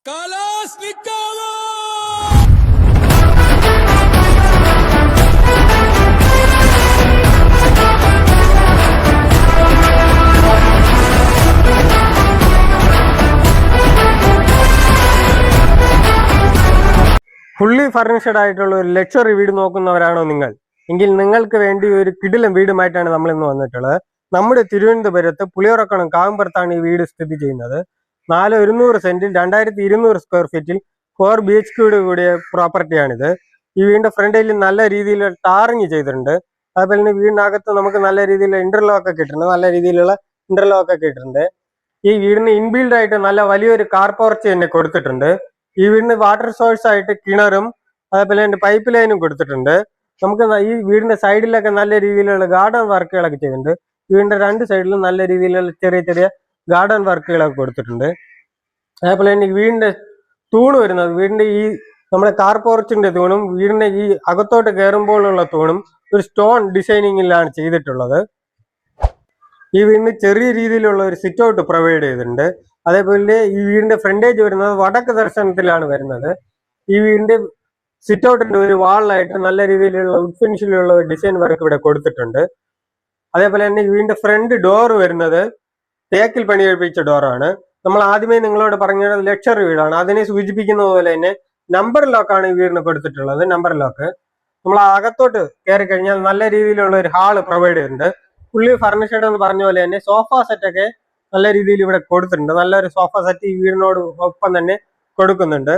Kalashnikova! Fully furnished ആയിട്ടുള്ള ഒരു luxury വീട് നോക്കുന്നവരാണോ നിങ്ങൾ എങ്കിൽ നിങ്ങൾക്ക് വേണ്ടി ഒരു കിടിലൻ വീടുമായിട്ടാണ് നമ്മൾ ഇന്ന് വന്നിട്ടുള്ളത്. നമ്മുടെ തിരുവനന്തപുരത്ത് പുളിയറക്കണം കാവുംപുറത്താണ് ഈ വീട് സ്ഥിതി ചെയ്യുന്നത്. 4,100 സെന്റിൽ 2,200 സ്ക്വയർ ഫീറ്റിൽ 4 BHK കൂടിയ പ്രോപ്പർട്ടിയാണിത്. ഈ വീടിന്റെ ഫ്രണ്ടിൽ നല്ല രീതിയിൽ ടാറിങ് ചെയ്തിട്ടുണ്ട്. അതുപോലെ തന്നെ വീടിനകത്ത് നമുക്ക് നല്ല രീതിയിലുള്ള ഇന്റർലോക്ക് ഒക്കെ ഇട്ടിട്ടുണ്ട്. നല്ല രീതിയിലുള്ള ഇന്റർലോക്ക് ഒക്കെ ഇട്ടിട്ടുണ്ട്. ഈ വീടിന് ഇൻബിൽഡ് ആയിട്ട് നല്ല വലിയൊരു കാർ പോർച്ച് തന്നെ കൊടുത്തിട്ടുണ്ട്. ഈ വീടിന് വാട്ടർ സോഴ്സ് ആയിട്ട് കിണറും അതേപോലെ തന്നെ പൈപ്പ് ലൈനും കൊടുത്തിട്ടുണ്ട്. നമുക്ക് ഈ വീടിന്റെ സൈഡിലൊക്കെ നല്ല രീതിയിലുള്ള ഗാർഡൻ വർക്കുകളൊക്കെ ചെയ്തിട്ടുണ്ട്. വീടിന്റെ രണ്ട് സൈഡിലും നല്ല രീതിയിലുള്ള ചെറിയ ചെറിയ ഗാർഡൻ വർക്കുകളൊക്കെ കൊടുത്തിട്ടുണ്ട്. അതേപോലെ തന്നെ വീടിന്റെ തൂണ് വരുന്നത് വീടിന്റെ ഈ നമ്മുടെ കാർ പോർച്ചിന്റെ തൂണും വീടിന്റെ ഈ അകത്തോട്ട് കയറുമ്പോഴുള്ള തൂണും ഒരു സ്റ്റോൺ ഡിസൈനിങ്ങിലാണ് ചെയ്തിട്ടുള്ളത്. ഈ വീടിന് ചെറിയ രീതിയിലുള്ള ഒരു സിറ്റ് ഔട്ട് പ്രൊവൈഡ് ചെയ്തിട്ടുണ്ട്. അതേപോലെ ഈ വീടിന്റെ ഫ്രണ്ടേജ് വരുന്നത് വടക്ക് ദർശനത്തിലാണ് വരുന്നത്. ഈ വീടിന്റെ സിറ്റ് ഔട്ടിന്റെ ഒരു വാളിലായിട്ട് നല്ല രീതിയിലുള്ള വുഡ് ഫിനിഷിലുള്ള ഡിസൈൻ വർക്ക് ഇവിടെ കൊടുത്തിട്ടുണ്ട്. അതേപോലെ തന്നെ ഈ വീടിന്റെ ഫ്രണ്ട് ഡോർ വരുന്നത് തേക്കിൽ പണി കഴിപ്പിച്ച ഡോറാണ്. നമ്മൾ ആദ്യമേ നിങ്ങളോട് പറഞ്ഞത് ലക്ഷറി വീടാണ്. അതിനെ സൂചിപ്പിക്കുന്ന പോലെ തന്നെ നമ്പർ ലോക്കാണ് ഈ വീടിന് കൊടുത്തിട്ടുള്ളത്. നമ്പർ ലോക്ക് നമ്മൾ അകത്തോട്ട് കയറി കഴിഞ്ഞാൽ നല്ല രീതിയിലുള്ള ഒരു ഹാള് പ്രൊവൈഡ് ചെയ്തിട്ടുണ്ട്. ഫുള്ളി ഫർണിഷ്ഡ് എന്ന് പറഞ്ഞ പോലെ തന്നെ സോഫ സെറ്റ് ഒക്കെ നല്ല രീതിയിൽ ഇവിടെ കൊടുത്തിട്ടുണ്ട്. നല്ലൊരു സോഫ സെറ്റ് ഈ വീടിനോട് ഒപ്പം തന്നെ കൊടുക്കുന്നുണ്ട്.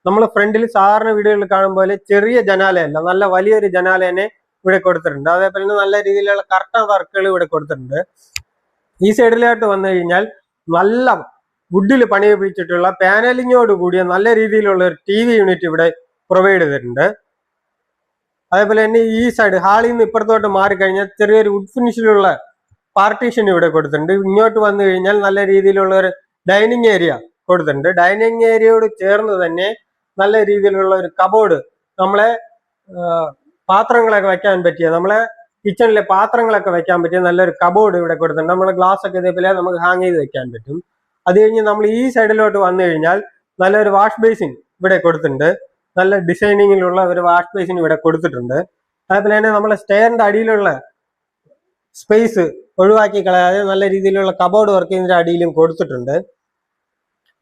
നമ്മൾ ഫ്രണ്ടിൽ സാധാരണ വീടുകളിൽ കാണും പോലെ ചെറിയ ജനാലയല്ല, നല്ല വലിയൊരു ജനാല തന്നെ ഇവിടെ കൊടുത്തിട്ടുണ്ട്. അതേപോലെ തന്നെ നല്ല രീതിയിലുള്ള കർട്ടൻ വർക്കുകൾ ഇവിടെ കൊടുത്തിട്ടുണ്ട്. ഈ സൈഡിലോട്ട് വന്നു കഴിഞ്ഞാൽ നല്ല വുഡിൽ പണിയിപ്പിച്ചിട്ടുള്ള പാനലിങ്ങോട് കൂടിയ നല്ല രീതിയിലുള്ള ഒരു TV യൂണിറ്റ് ഇവിടെ പ്രൊവൈഡ് ചെയ്തിട്ടുണ്ട്. അതേപോലെ തന്നെ ഈ സൈഡ് ഹാളിൽ നിന്ന് ഇപ്പുറത്തോട്ട് മാറിക്കഴിഞ്ഞാൽ ചെറിയൊരു വുഡ് ഫിനിഷിലുള്ള പാർട്ടീഷൻ ഇവിടെ കൊടുത്തിട്ടുണ്ട്. ഇങ്ങോട്ട് വന്നു കഴിഞ്ഞാൽ നല്ല രീതിയിലുള്ള ഒരു ഡൈനിങ് ഏരിയ കൊടുത്തിട്ടുണ്ട്. ഡൈനിങ് ഏരിയയോട് ചേർന്ന് തന്നെ നല്ല രീതിയിലുള്ള ഒരു കബോർഡ്, നമ്മളെ പാത്രങ്ങളൊക്കെ വെക്കാൻ പറ്റിയ, നമ്മളെ കിച്ചണിലെ പാത്രങ്ങളൊക്കെ വെക്കാൻ പറ്റിയ നല്ലൊരു കബോർഡ് ഇവിടെ കൊടുത്തിട്ടുണ്ട്. നമ്മളെ ഗ്ലാസ് ഒക്കെ ഇതേപോലെ നമുക്ക് ഹാങ് ചെയ്ത് വെക്കാൻ പറ്റും. അത് കഴിഞ്ഞ് നമ്മൾ ഈ സൈഡിലോട്ട് വന്നു കഴിഞ്ഞാൽ നല്ലൊരു വാഷ് ബേസിൻ ഇവിടെ കൊടുത്തിട്ടുണ്ട്. നല്ല ഡിസൈനിങ്ങിലുള്ള ഒരു വാഷ് ബേസിൻ ഇവിടെ കൊടുത്തിട്ടുണ്ട്. അതേപോലെ തന്നെ നമ്മളെ സ്റ്റെയറിന്റെ അടിയിലുള്ള സ്പേസ് ഒഴിവാക്കി കളയാതെ നല്ല രീതിയിലുള്ള കബോർഡ് വർക്ക് ഇതിന്റെ അടിയിലും കൊടുത്തിട്ടുണ്ട്.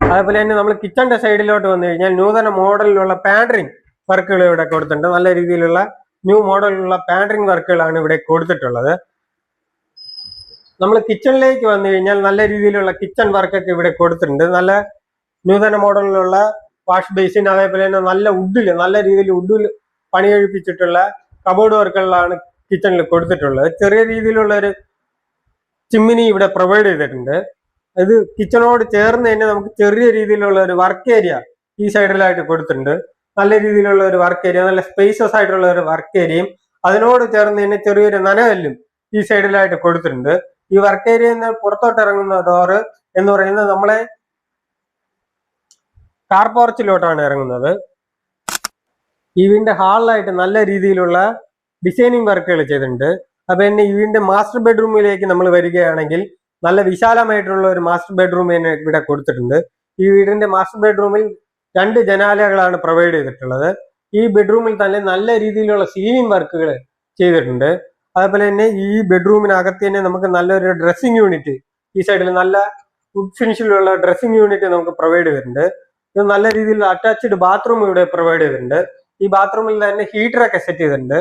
അതേപോലെ തന്നെ നമ്മൾ കിച്ചന്റെ സൈഡിലോട്ട് വന്നു കഴിഞ്ഞാൽ നൂതന മോഡലിലുള്ള പാൻഡറിങ് വർക്കുകൾ ഇവിടെ കൊടുത്തിട്ടുണ്ട്. നല്ല രീതിയിലുള്ള ന്യൂ മോഡലിലുള്ള പാൻഡറിങ് വർക്കുകളാണ് ഇവിടെ കൊടുത്തിട്ടുള്ളത്. നമ്മൾ കിച്ചണിലേക്ക് വന്നു കഴിഞ്ഞാൽ നല്ല രീതിയിലുള്ള കിച്ചൺ വർക്കൊക്കെ ഇവിടെ കൊടുത്തിട്ടുണ്ട്. നല്ല നൂതന മോഡലിലുള്ള വാഷ് ബേസിൻ, അതേപോലെ തന്നെ നല്ല നല്ല രീതിയിൽ വുഡിൽ പണി കഴിപ്പിച്ചിട്ടുള്ള കബോർഡ് വർക്കുകളാണ് കിച്ചണിൽ കൊടുത്തിട്ടുള്ളത്. ചെറിയ രീതിയിലുള്ള ഒരു ചിമ്മിനി ഇവിടെ പ്രൊവൈഡ് ചെയ്തിട്ടുണ്ട്. ഇത് കിച്ചണോട് ചേർന്ന് തന്നെ നമുക്ക് ചെറിയ രീതിയിലുള്ള ഒരു വർക്ക് ഏരിയ ഈ സൈഡിലായിട്ട് കൊടുത്തിട്ടുണ്ട്. നല്ല രീതിയിലുള്ള ഒരു വർക്ക് ഏരിയ, നല്ല സ്പേസസ് ആയിട്ടുള്ള ഒരു വർക്ക് ഏരിയയും അതിനോട് ചേർന്ന് തന്നെ ചെറിയൊരു നനകല്ലും ഈ സൈഡിലായിട്ട് കൊടുത്തിട്ടുണ്ട്. ഈ വർക്ക് ഏരിയയിൽ നിന്ന് പുറത്തോട്ട് ഇറങ്ങുന്ന ഡോറ് എന്ന് പറയുന്നത് നമ്മളെ കാർ പോർച്ചിലോട്ടാണ് ഇറങ്ങുന്നത്. ഈ വീടിന്റെ ഹാളിലായിട്ട് നല്ല രീതിയിലുള്ള ഡിസൈനിങ് വർക്കുകൾ ചെയ്തിട്ടുണ്ട്. അപ്പൊ തന്നെ ഈ വീടിന്റെ മാസ്റ്റർ ബെഡ്റൂമിലേക്ക് നമ്മൾ വരികയാണെങ്കിൽ നല്ല വിശാലമായിട്ടുള്ള ഒരു മാസ്റ്റർ ബെഡ്റൂം തന്നെ ഇവിടെ കൊടുത്തിട്ടുണ്ട്. ഈ വീടിന്റെ മാസ്റ്റർ ബെഡ്റൂമിൽ 2 ജനാലകളാണ് പ്രൊവൈഡ് ചെയ്തിട്ടുള്ളത്. ഈ ബെഡ്റൂമിൽ തന്നെ നല്ല രീതിയിലുള്ള സീലിംഗ് വർക്കുകൾ ചെയ്തിട്ടുണ്ട്. അതേപോലെ തന്നെ ഈ ബെഡ്റൂമിനകത്ത് തന്നെ നമുക്ക് നല്ലൊരു ഡ്രസ്സിംഗ് യൂണിറ്റ് ഈ സൈഡിൽ നല്ല വുഡ് ഫിനിഷിലുള്ള ഡ്രസ്സിംഗ് യൂണിറ്റ് നമുക്ക് പ്രൊവൈഡ് ചെയ്തിട്ടുണ്ട്. ഇത് നല്ല രീതിയിൽ അറ്റാച്ച്ഡ് ബാത്റൂം ഇവിടെ പ്രൊവൈഡ് ചെയ്തിട്ടുണ്ട്. ഈ ബാത്റൂമിൽ തന്നെ ഹീറ്ററൊക്കെ സെറ്റ് ചെയ്തിട്ടുണ്ട്.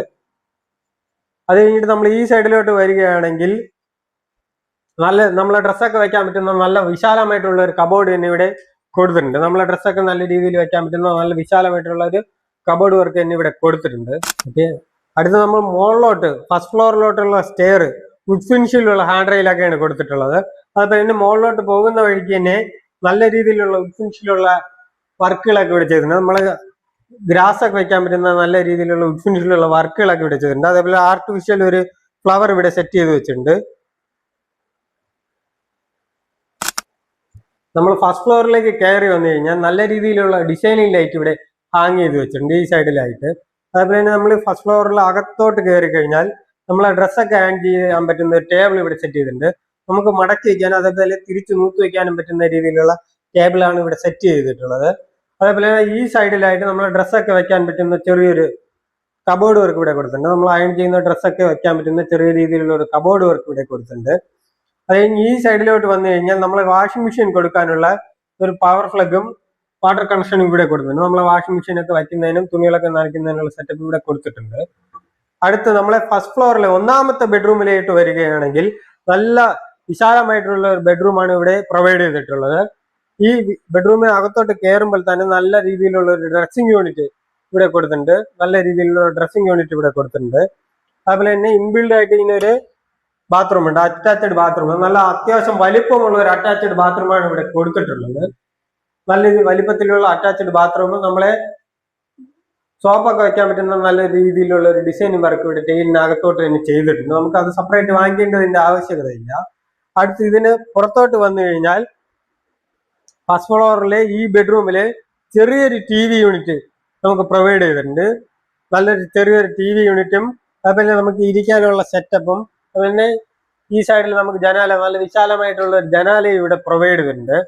അത് കഴിഞ്ഞിട്ട് നമ്മൾ ഈ സൈഡിലോട്ട് വരികയാണെങ്കിൽ നമ്മളെ ഡ്രസ്സൊക്കെ വെക്കാൻ പറ്റുന്ന നല്ല വിശാലമായിട്ടുള്ള ഒരു കബോർഡ് തന്നെ ഇവിടെ കൊടുത്തിട്ടുണ്ട്. നമ്മളെ ഡ്രസ്സൊക്കെ നല്ല രീതിയിൽ വെക്കാൻ പറ്റുന്ന നല്ല വിശാലമായിട്ടുള്ള ഒരു കബോർഡ് വർക്ക് തന്നെ ഇവിടെ കൊടുത്തിട്ടുണ്ട്. ഓക്കെ, അടുത്ത് നമ്മൾ മുകളിലോട്ട് ഫസ്റ്റ് ഫ്ലോറിലോട്ടുള്ള സ്റ്റെയർ വുഡ് ഫിനിഷിലുള്ള ഹാൻഡ് റെയിലൊക്കെയാണ് കൊടുത്തിട്ടുള്ളത്. അതുപോലെ തന്നെ മുകളിലോട്ട് പോകുന്ന വഴിക്ക് തന്നെ നല്ല രീതിയിലുള്ള വുഡ് ഫിനിഷിലുള്ള വർക്കുകളൊക്കെ ഇവിടെ ചെയ്തിട്ടുണ്ട്. നമ്മൾ ഗ്രാസ് ഒക്കെ വെക്കാൻ പറ്റുന്ന നല്ല രീതിയിലുള്ള വുഡ് ഫിനിഷിലുള്ള വർക്കുകളൊക്കെ ഇവിടെ ചെയ്തിട്ടുണ്ട്. അതേപോലെ ആർട്ടിഫിഷ്യൽ ഒരു ഫ്ലവർ ഇവിടെ സെറ്റ് ചെയ്ത് വെച്ചിട്ടുണ്ട്. നമ്മൾ ഫസ്റ്റ് ഫ്ലോറിലേക്ക് കയറി വന്നു കഴിഞ്ഞാൽ നല്ല രീതിയിലുള്ള ഡിസൈനിങ് ലൈറ്റ് ഇവിടെ ഹാങ് ചെയ്ത് വെച്ചിട്ടുണ്ട് ഈ സൈഡിലായിട്ട്. അതേപോലെ തന്നെ നമ്മൾ ഫസ്റ്റ് ഫ്ലോറിൽ അകത്തോട്ട് കയറി കഴിഞ്ഞാൽ നമ്മളെ ഡ്രസ്സൊക്കെ ഹാങ് ചെയ്യാൻ പറ്റുന്ന ഒരു ടേബിൾ ഇവിടെ സെറ്റ് ചെയ്തിട്ടുണ്ട്. നമുക്ക് മടക്കി വയ്ക്കാനും അതേപോലെ തിരിച്ച് നൂത്ത് വെക്കാനും പറ്റുന്ന രീതിയിലുള്ള ടേബിളാണ് ഇവിടെ സെറ്റ് ചെയ്തിട്ടുള്ളത്. അതേപോലെ ഈ സൈഡിലായിട്ട് നമ്മൾ ഡ്രസ്സൊക്കെ വെക്കാൻ പറ്റുന്ന ചെറിയൊരു കബോർഡ് വർക്ക് ഇവിടെ കൊടുത്തിട്ടുണ്ട്. നമ്മൾ അയൺ ചെയ്യുന്ന ഡ്രസ്സൊക്കെ വെക്കാൻ പറ്റുന്ന ചെറിയ രീതിയിലുള്ള ഒരു കബോർഡ് വർക്ക് ഇവിടെ കൊടുത്തിട്ടുണ്ട്. അത് കഴിഞ്ഞ് ഈ സൈഡിലോട്ട് വന്നു കഴിഞ്ഞാൽ നമ്മൾ വാഷിംഗ് മെഷീൻ കൊടുക്കാനുള്ള ഒരു പവർ പ്ലഗും വാട്ടർ കണക്ഷനും ഇവിടെ കൊടുത്തിട്ടുണ്ട്. നമ്മളെ വാഷിംഗ് മെഷീനൊക്കെ വയ്ക്കുന്നതിനും തുണികളൊക്കെ നനയ്ക്കുന്നതിനുള്ള സെറ്റപ്പ് ഇവിടെ കൊടുത്തിട്ടുണ്ട്. അടുത്ത് നമ്മളെ ഫസ്റ്റ് ഫ്ലോറിലെ 1ാമത്തെ ബെഡ്റൂമിലേക്ക് വരികയാണെങ്കിൽ നല്ല വിശാലമായിട്ടുള്ള ഒരു ബെഡ്റൂമാണ് ഇവിടെ പ്രൊവൈഡ് ചെയ്തിട്ടുള്ളത്. ഈ ബെഡ്റൂമിന് അകത്തോട്ട് കയറുമ്പോൾ തന്നെ നല്ല രീതിയിലുള്ള ഒരു ഡ്രസ്സിംഗ് യൂണിറ്റ് ഇവിടെ കൊടുത്തിട്ടുണ്ട്. നല്ല രീതിയിലുള്ള ഡ്രസ്സിംഗ് യൂണിറ്റ് ഇവിടെ കൊടുത്തിട്ടുണ്ട്. അതുപോലെ തന്നെ ഇൻബിൽഡ് ആയിട്ട് ഇതിനൊരു ബാത്റൂം ഉണ്ട്, അറ്റാച്ച്ഡ് ബാത്റൂം. നല്ല അത്യാവശ്യം വലിപ്പമുള്ള ഒരു അറ്റാച്ച്ഡ് ബാത്റൂമാണ് ഇവിടെ കൊടുത്തിട്ടുള്ളത്. നല്ല വലിപ്പത്തിലുള്ള അറ്റാച്ച്ഡ് ബാത്റൂം. നമ്മളെ സോപ്പൊക്കെ വെക്കാൻ പറ്റുന്ന നല്ല രീതിയിലുള്ള ഒരു ഡിസൈനിങ് വർക്ക് ഇവിടെ ടൈലിനകത്തോട്ട് തന്നെ ചെയ്തിട്ടുണ്ട്. നമുക്ക് അത് സെപ്പറേറ്റ് വാങ്ങിക്കേണ്ടതിന്റെ ആവശ്യകതയില്ല. അടുത്ത് ഇതിന് പുറത്തോട്ട് വന്നു കഴിഞ്ഞാൽ ഫസ്റ്റ് ഫ്ലോറിലെ ഈ ബെഡ്റൂമില് ചെറിയൊരു TV യൂണിറ്റ് നമുക്ക് പ്രൊവൈഡ് ചെയ്തിട്ടുണ്ട്. നല്ലൊരു ചെറിയൊരു TV യൂണിറ്റും അതുപോലെ നമുക്ക് ഇരിക്കാനുള്ള സെറ്റപ്പും അതുപോലെ ഈ സൈഡിൽ നമുക്ക് ജനാല, നല്ല വിശാലമായിട്ടുള്ള ഒരു ജനാലയും ഇവിടെ പ്രൊവൈഡ് ചെയ്തിട്ടുണ്ട്.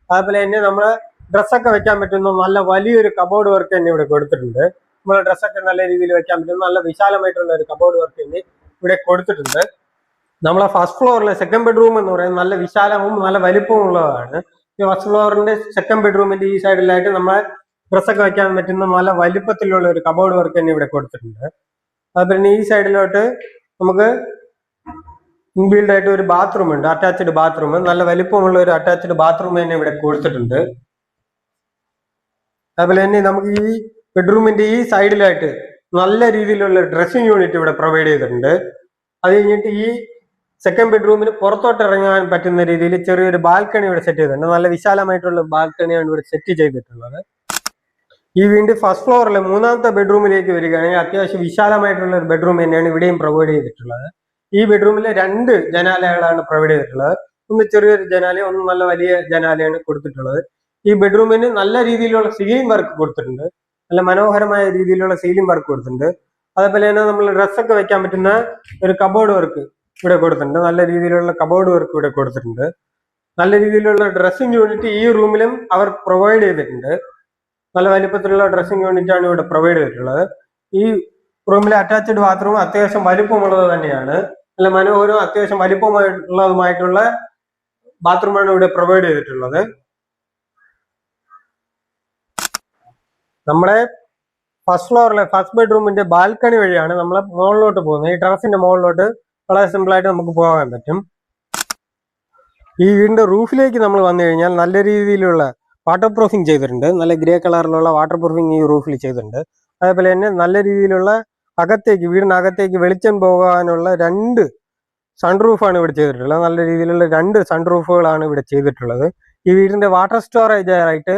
അതുപോലെ തന്നെ നമ്മള് ഡ്രസ്സൊക്കെ വെക്കാൻ പറ്റുന്ന നല്ല വലിയൊരു കബോർഡ് വർക്ക് തന്നെ ഇവിടെ കൊടുത്തിട്ടുണ്ട്. നമ്മളെ ഡ്രസ്സൊക്കെ നല്ല രീതിയിൽ വെക്കാൻ പറ്റുന്ന നല്ല വിശാലമായിട്ടുള്ള ഒരു കബോർഡ് വർക്ക് തന്നെ ഇവിടെ കൊടുത്തിട്ടുണ്ട്. നമ്മളെ ഫസ്റ്റ് ഫ്ലോറിലെ സെക്കൻഡ് ബെഡ്റൂം എന്ന് പറയുന്നത് നല്ല വിശാലവും നല്ല വലിപ്പവും ഉള്ളതാണ്. ഈ ഫസ്റ്റ് ഫ്ലോറിന്റെ സെക്കൻഡ് ബെഡ്റൂമിന്റെ ഈ സൈഡിലായിട്ട് നമ്മളെ ഡ്രസ്സൊക്കെ വെക്കാൻ പറ്റുന്ന നല്ല വലിപ്പത്തിലുള്ള ഒരു കബോർഡ് വർക്ക് തന്നെ ഇവിടെ കൊടുത്തിട്ടുണ്ട്. അതുപോലെ ഈ സൈഡിലോട്ട് നമുക്ക് ഇൻബിൽഡ് ആയിട്ട് ഒരു ബാത്റൂം ഉണ്ട്, അറ്റാച്ച്ഡ് ബാത്റൂം. നല്ല വലിപ്പമുള്ള ഒരു അറ്റാച്ച്ഡ് ബാത്റൂം തന്നെ ഇവിടെ കൊടുത്തിട്ടുണ്ട്. അതുപോലെ തന്നെ നമുക്ക് ഈ ബെഡ്റൂമിന്റെ ഈ സൈഡിലായിട്ട് നല്ല രീതിയിലുള്ള ഡ്രസ്സിംഗ് യൂണിറ്റ് ഇവിടെ പ്രൊവൈഡ് ചെയ്തിട്ടുണ്ട്. അത് കഴിഞ്ഞിട്ട് ഈ സെക്കൻഡ് ബെഡ്റൂമിന് പുറത്തോട്ട് ഇറങ്ങാൻ പറ്റുന്ന രീതിയിൽ ചെറിയൊരു ബാൽക്കണി ഇവിടെ സെറ്റ് ചെയ്തിട്ടുണ്ട്. നല്ല വിശാലമായിട്ടുള്ള ബാൽക്കണിയാണ് ഇവിടെ സെറ്റ് ചെയ്തിട്ടുള്ളത്. ഈ വീണ്ടും ഫസ്റ്റ് ഫ്ലോറിലെ 3ാമത്തെ ബെഡ്റൂമിലേക്ക് വരികയാണെങ്കിൽ അത്യാവശ്യം വിശാലമായിട്ടുള്ള ഒരു ബെഡ്റൂം തന്നെയാണ് ഇവിടെയും പ്രൊവൈഡ് ചെയ്തിട്ടുള്ളത്. ഈ ബെഡ്റൂമിൽ 2 ജനാലകളാണ് പ്രൊവൈഡ് ചെയ്തിട്ടുള്ളത്. ഒന്ന് ചെറിയൊരു ജനാലയും ഒന്ന് നല്ല വലിയ ജനാലയാണ് കൊടുത്തിട്ടുള്ളത്. ഈ ബെഡ്റൂമിന് നല്ല രീതിയിലുള്ള സീലിംഗ് വർക്ക് കൊടുത്തിട്ടുണ്ട്. നല്ല മനോഹരമായ രീതിയിലുള്ള സീലിംഗ് വർക്ക് കൊടുത്തിട്ടുണ്ട്. അതേപോലെ തന്നെ നമ്മൾ ഡ്രസ്സൊക്കെ വെക്കാൻ പറ്റുന്ന ഒരു കബോർഡ് വർക്ക് ഇവിടെ കൊടുത്തിട്ടുണ്ട്. നല്ല രീതിയിലുള്ള കബോർഡ് വർക്ക് ഇവിടെ കൊടുത്തിട്ടുണ്ട്. നല്ല രീതിയിലുള്ള ഡ്രസ്സിംഗ് യൂണിറ്റ് ഈ റൂമിലും അവർ പ്രൊവൈഡ് ചെയ്തിട്ടുണ്ട്. നല്ല വലിപ്പത്തിലുള്ള ഡ്രസ്സിംഗ് യൂണിറ്റ് ആണ് ഇവിടെ പ്രൊവൈഡ് ചെയ്തിട്ടുള്ളത്. ഈ റൂമിലെ അറ്റാച്ച്ഡ് ബാത്റൂം അത്യാവശ്യം വലിപ്പമുള്ളത് തന്നെയാണ്. നല്ല മനോഹരവും അത്യാവശ്യം വലിപ്പമുള്ളതുമായിട്ടുള്ള ബാത്റൂമാണ് ഇവിടെ പ്രൊവൈഡ് ചെയ്തിട്ടുള്ളത്. നമ്മുടെ ഫസ്റ്റ് ഫ്ലോറിലെ ഫസ്റ്റ് ബെഡ്റൂമിന്റെ ബാൽക്കണി വഴിയാണ് നമ്മൾ മുകളിലോട്ട് പോകുന്നത്. ഈ ടെറസിന്റെ മുകളിലോട്ട് വളരെ സിമ്പിൾ ആയിട്ട് നമുക്ക് പോകാൻ പറ്റും. ഈ വീടിന്റെ റൂഫിലേക്ക് നമ്മൾ വന്നു കഴിഞ്ഞാൽ നല്ല രീതിയിലുള്ള വാട്ടർ പ്രൂഫിങ് ചെയ്തിട്ടുണ്ട്. നല്ല ഗ്രേ കളറിലുള്ള വാട്ടർ പ്രൂഫിങ് ഈ റൂഫിൽ ചെയ്തിട്ടുണ്ട്. അതേപോലെ തന്നെ നല്ല രീതിയിലുള്ള അകത്തേക്ക്, വീടിനകത്തേക്ക് വെളിച്ചം പോകാനുള്ള 2 സൺറൂഫാണ് ഇവിടെ ചെയ്തിട്ടുള്ളത്. നല്ല രീതിയിലുള്ള 2 സൺറൂഫുകളാണ് ഇവിടെ ചെയ്തിട്ടുള്ളത്. ഈ വീടിന്റെ വാട്ടർ സ്റ്റോറേജ് ആയിട്ട്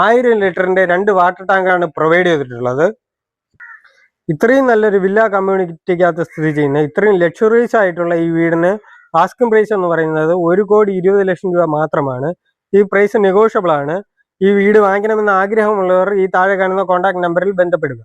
1000 ലിറ്ററിന്റെ 2 വാട്ടർ ടാങ്കാണ് പ്രൊവൈഡ് ചെയ്തിട്ടുള്ളത്. ഇത്രയും നല്ലൊരു വില്ല കമ്മ്യൂണിറ്റിക്കകത്ത് സ്ഥിതി ചെയ്യുന്ന ഇത്രയും ലക്ഷറീസ് ആയിട്ടുള്ള ഈ വീടിന് ആസ്കിംഗ് പ്രൈസ് എന്ന് പറയുന്നത് 1,20,00,000 രൂപ മാത്രമാണ്. ഈ പ്രൈസ് നെഗോഷ്യബിൾ ആണ്. ഈ വീട് വാങ്ങിക്കണമെന്ന് ആഗ്രഹമുള്ളവർ ഈ താഴെ കാണുന്ന കോൺടാക്ട് നമ്പറിൽ ബന്ധപ്പെടുക.